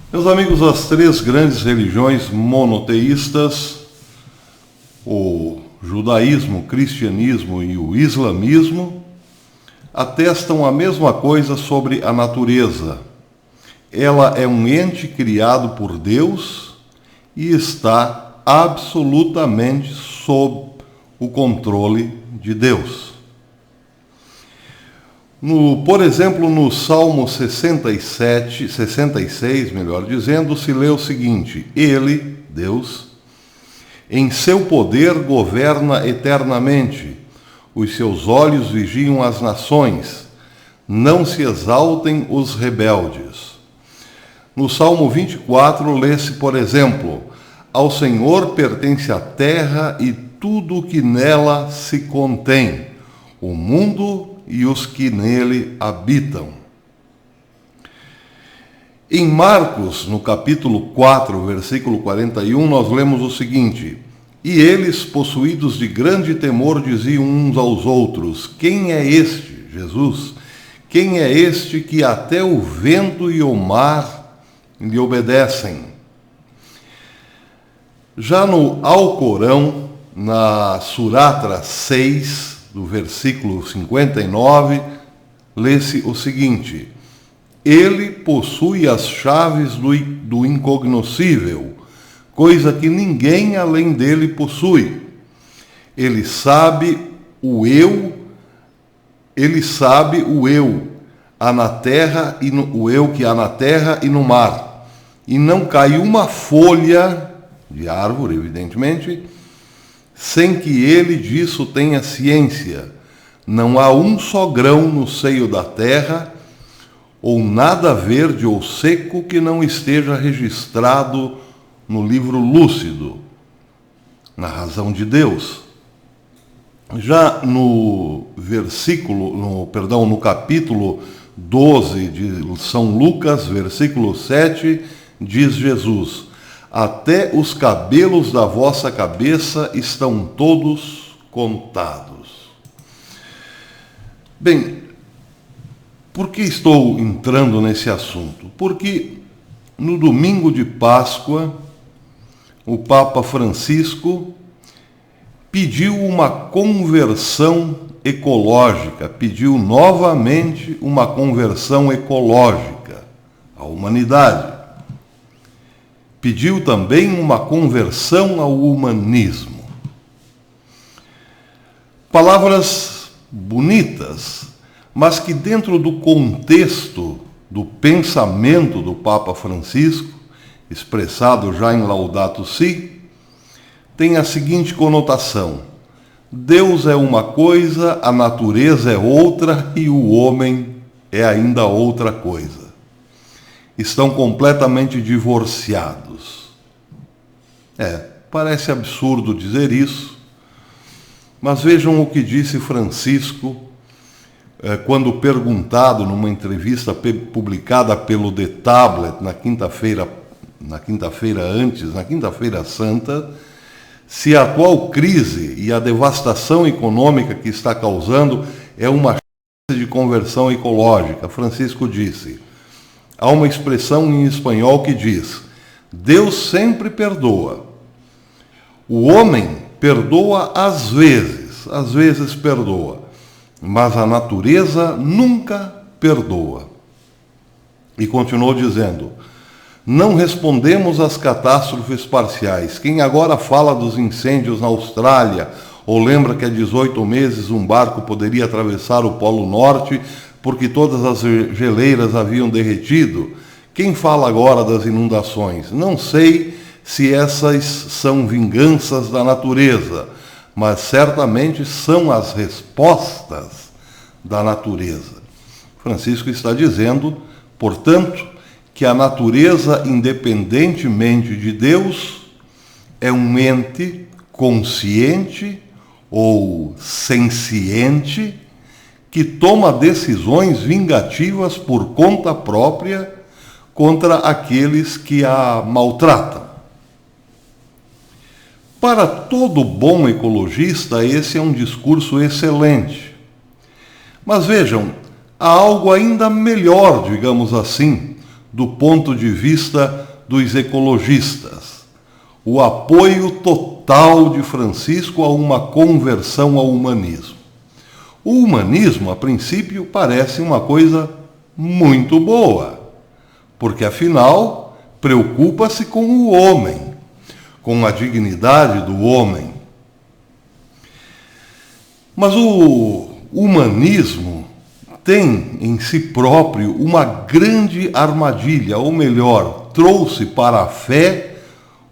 Meus amigos, as três grandes religiões monoteístas, o judaísmo, o cristianismo e o islamismo, atestam a mesma coisa sobre a natureza. Ela é um ente criado por Deus e está absolutamente sob o controle de Deus. Por exemplo, no Salmo 66, melhor dizendo, se lê o seguinte: Ele, Deus, em seu poder governa eternamente, os seus olhos vigiam as nações, não se exaltem os rebeldes. No Salmo 24, lê-se, por exemplo: Ao Senhor pertence a terra e tudo o que nela se contém, o mundo e os que nele habitam. Em Marcos, no capítulo 4, versículo 41, nós lemos o seguinte: E eles, possuídos de grande temor, diziam uns aos outros: Quem é este, Jesus? Quem é este que até o vento e o mar lhe obedecem? Já no Alcorão, na Suratra 6, do versículo 59, lê-se o seguinte: Ele possui as chaves do incognoscível, coisa que ninguém além dele possui. Ele sabe o eu, há na terra e o eu que há na terra e no mar. E não cai uma folha de árvore, evidentemente, sem que ele disso tenha ciência. Não há um só grão no seio da terra, ou nada verde ou seco que não esteja registrado no livro lúcido, na razão de Deus. Já no capítulo 12 de São Lucas, versículo 7, diz Jesus: Até os cabelos da vossa cabeça estão todos contados. Bem, por que estou entrando nesse assunto? Porque no domingo de Páscoa, o Papa Francisco pediu uma conversão ecológica, pediu novamente uma conversão ecológica à humanidade. Pediu também uma conversão ao humanismo. Palavras bonitas, mas que dentro do contexto do pensamento do Papa Francisco, expressado já em Laudato Si, tem a seguinte conotação: Deus é uma coisa, a natureza é outra e o homem é ainda outra coisa. Estão completamente divorciados. Parece absurdo dizer isso, mas vejam o que disse Francisco quando perguntado numa entrevista publicada pelo The Tablet na quinta-feira santa, se a atual crise e a devastação econômica que está causando é uma chance de conversão ecológica. Francisco disse: há uma expressão em espanhol que diz: Deus sempre perdoa. O homem perdoa às vezes perdoa, mas a natureza nunca perdoa. E continuou dizendo: não respondemos às catástrofes parciais. Quem agora fala dos incêndios na Austrália, ou lembra que há 18 meses um barco poderia atravessar o Polo Norte porque todas as geleiras haviam derretido? Quem fala agora das inundações? Não sei se essas são vinganças da natureza, mas certamente são as respostas da natureza. Francisco está dizendo, portanto, que a natureza, independentemente de Deus, é um ente consciente ou senciente que toma decisões vingativas por conta própria contra aqueles que a maltratam. Para todo bom ecologista, esse é um discurso excelente. Mas vejam, há algo ainda melhor, digamos assim, do ponto de vista dos ecologistas. O apoio total de Francisco a uma conversão ao humanismo. O humanismo, a princípio, parece uma coisa muito boa, porque afinal preocupa-se com o homem, com a dignidade do homem. Mas o humanismo tem em si próprio uma grande armadilha, ou melhor, trouxe para a fé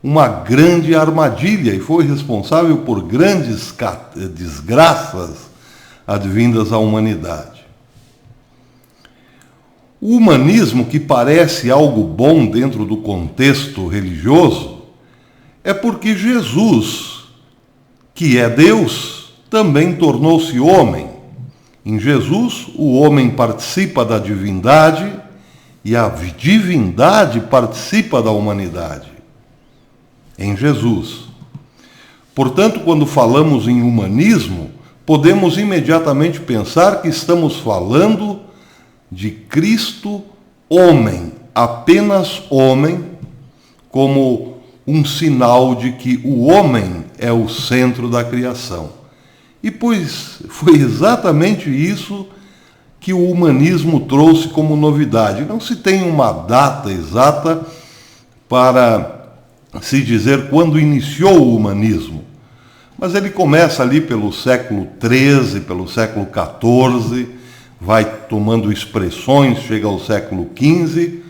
uma grande armadilha e foi responsável por grandes desgraças advindas à humanidade. O humanismo, que parece algo bom dentro do contexto religioso, é porque Jesus, que é Deus, também tornou-se homem. Em Jesus, o homem participa da divindade e a divindade participa da humanidade. Em Jesus. Portanto, quando falamos em humanismo, podemos imediatamente pensar que estamos falando de Cristo homem, apenas homem, como um sinal de que o homem é o centro da criação. E pois foi exatamente isso que o humanismo trouxe como novidade. Não se tem uma data exata para se dizer quando iniciou o humanismo, mas ele começa ali pelo século XIII, pelo século XIV, vai tomando expressões, chega ao século XV,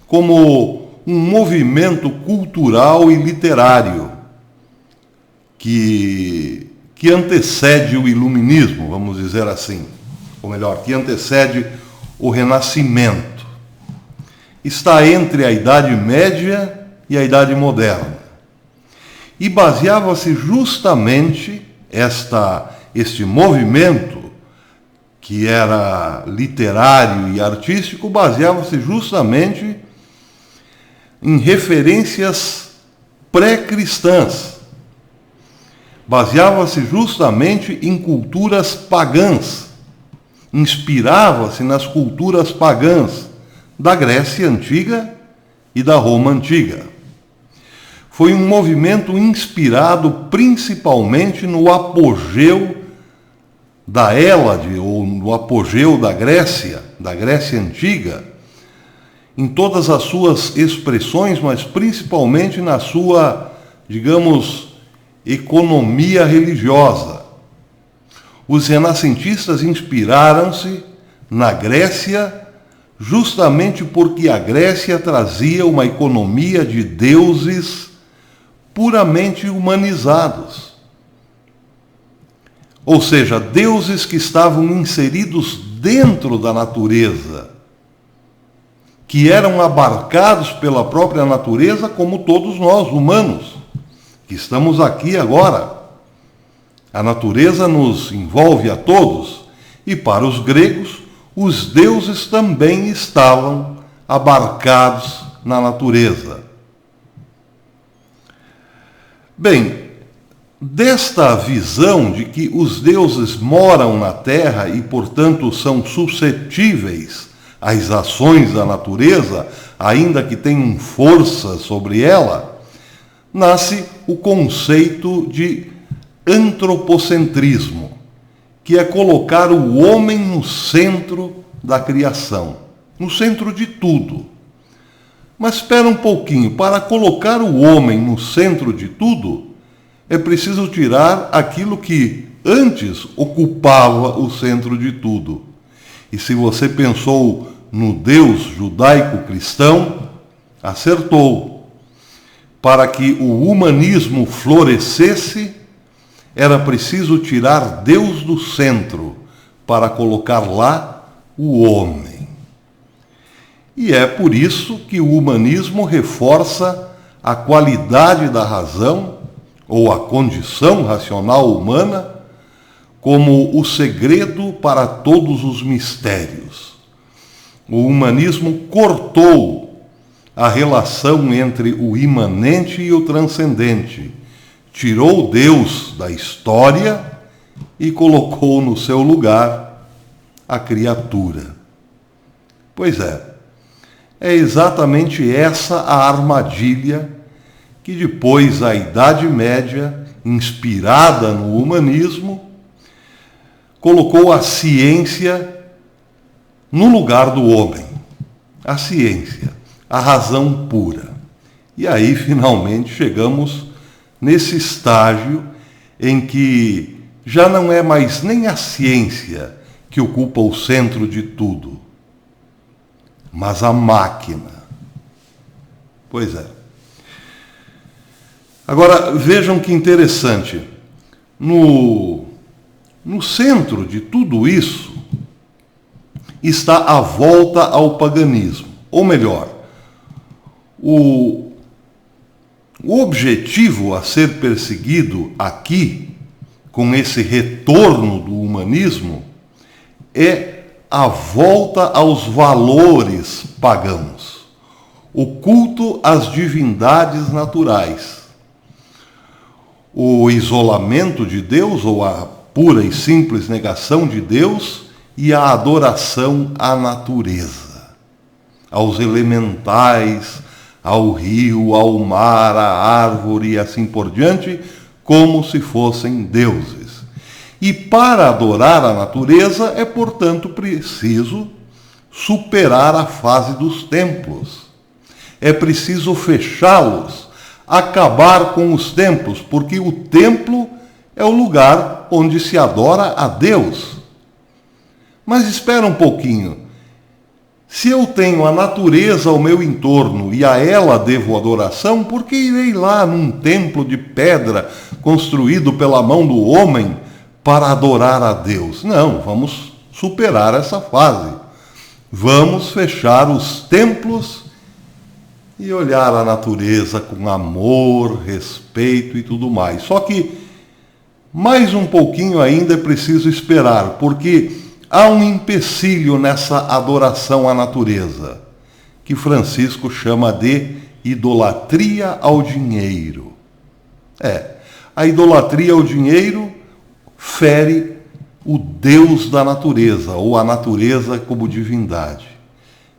como um movimento cultural e literário que antecede o iluminismo, vamos dizer assim, ou melhor, que antecede o Renascimento. Está entre a Idade Média e a Idade Moderna. E baseava-se justamente este movimento, que era literário e artístico, baseava-se justamente em referências pré-cristãs. Baseava-se justamente em culturas pagãs. Inspirava-se nas culturas pagãs da Grécia Antiga e da Roma Antiga. Foi um movimento inspirado principalmente no apogeu da Hélade, ou no apogeu da Grécia Antiga, em todas as suas expressões, mas principalmente na sua, digamos, economia religiosa. Os renascentistas inspiraram-se na Grécia justamente porque a Grécia trazia uma economia de deuses puramente humanizados. Ou seja, deuses que estavam inseridos dentro da natureza, que eram abarcados pela própria natureza, como todos nós, humanos, que estamos aqui agora. A natureza nos envolve a todos, e para os gregos, os deuses também estavam abarcados na natureza. Bem, desta visão de que os deuses moram na terra e, portanto, são suscetíveis às ações da natureza, ainda que tenham força sobre ela, nasce o conceito de antropocentrismo, que é colocar o homem no centro da criação, no centro de tudo. Mas espera um pouquinho, para colocar o homem no centro de tudo, é preciso tirar aquilo que antes ocupava o centro de tudo. E se você pensou no Deus judaico-cristão, acertou. Para que o humanismo florescesse, era preciso tirar Deus do centro para colocar lá o homem. E é por isso que o humanismo reforça a qualidade da razão, ou a condição racional humana, como o segredo para todos os mistérios. O humanismo cortou a relação entre o imanente e o transcendente, tirou Deus da história e colocou no seu lugar a criatura. Pois é, É exatamente essa a armadilha que depois a Idade Média, inspirada no humanismo, colocou a ciência no lugar do homem. A ciência, a razão pura. E aí, finalmente, chegamos nesse estágio em que já não é mais nem a ciência que ocupa o centro de tudo, mas a máquina. Pois é. Agora, vejam que interessante. No centro de tudo isso está a volta ao paganismo. Ou melhor, o objetivo a ser perseguido aqui, com esse retorno do humanismo, é a volta aos valores pagãos, o culto às divindades naturais, o isolamento de Deus, ou a pura e simples negação de Deus, e a adoração à natureza, aos elementais, ao rio, ao mar, à árvore e assim por diante, como se fossem deuses. E para adorar a natureza é, portanto, preciso superar a fase dos templos. É preciso fechá-los, acabar com os templos, porque o templo é o lugar onde se adora a Deus. Mas espera um pouquinho. Se eu tenho a natureza ao meu entorno e a ela devo adoração, por que irei lá num templo de pedra construído pela mão do homem para adorar a Deus? Não, vamos superar essa fase. Vamos fechar os templos e olhar a natureza com amor, respeito e tudo mais. Só que mais um pouquinho ainda é preciso esperar, porque há um empecilho nessa adoração à natureza, que Francisco chama de idolatria ao dinheiro. A idolatria ao dinheiro fere o Deus da natureza, ou a natureza como divindade.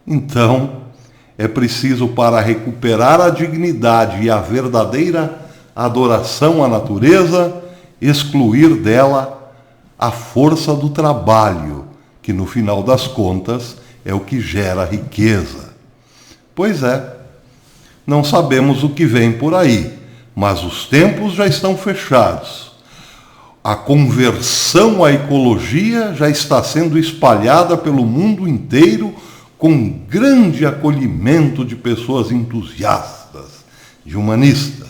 Então, é preciso, para recuperar a dignidade e a verdadeira adoração à natureza, excluir dela a força do trabalho, que no final das contas é o que gera riqueza. Pois é, não sabemos o que vem por aí, mas os templos já estão fechados. A conversão à ecologia já está sendo espalhada pelo mundo inteiro, com grande acolhimento de pessoas entusiastas, de humanistas.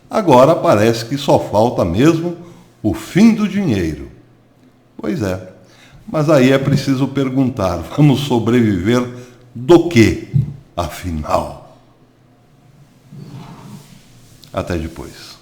Agora parece que só falta mesmo o fim do dinheiro. Pois é, mas aí é preciso perguntar, vamos sobreviver do quê, afinal? Até depois.